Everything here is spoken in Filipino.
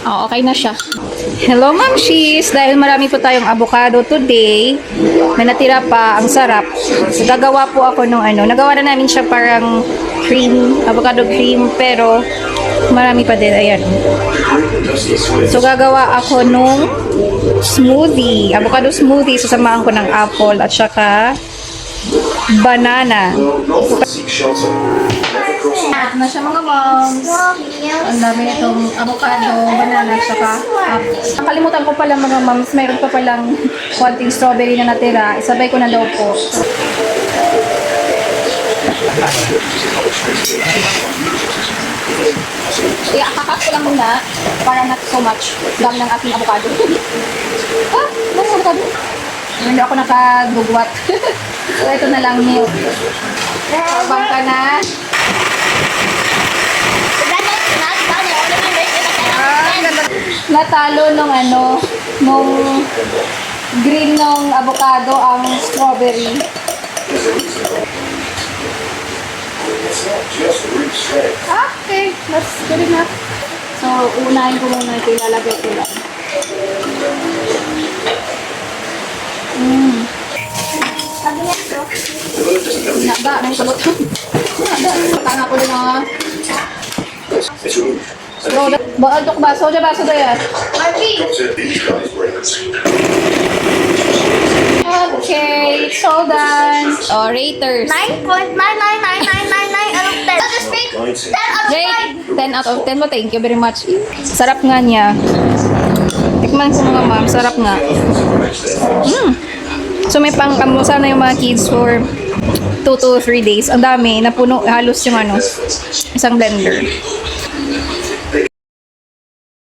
Oh, okay na siya. Hello, Ma'am Shees. Dahil marami po tayong avocado today, may natira pa, ang sarap. So, gagawa po ako nung nagawa na namin siya parang cream, avocado cream, pero marami pa din. Ayan. So, gagawa ako nung smoothie, avocado smoothie. Sasamahan ko ng apple at saka banana. At na siya mga moms. Ang dami nitong avocado, banana, saka apple. Nakalimutan ko pala mga moms, mayroon pa palang konting strawberry na natira. Isabay ko na daw po. Kakat ko lang muna para not so much. Dami ng ating avocado. Dami ng avocado. Hindi ako nakagugwat. So, ito na lang milk. Habang ka na. Natalo nung nung green ng avocado ang strawberry. Okay, that's good enough. So, unahin ko muna ito, ilalagay ko lang. Nada, may sabot. Tanga ko din Baadok ba? Soja ba? Soja yan? Okay, it's all done. Oh, raters. 9.99999 out of 10. Just rate 10 out of 5. Rate 10 out of 10 mo. Thank you very much. Sarap nga niya. Tikman ko mga ma'am. Sarap nga. So may pang-kamusa na yung mga kids for 2 to 3 days. Ang dami. Napuno halos yung isang blender.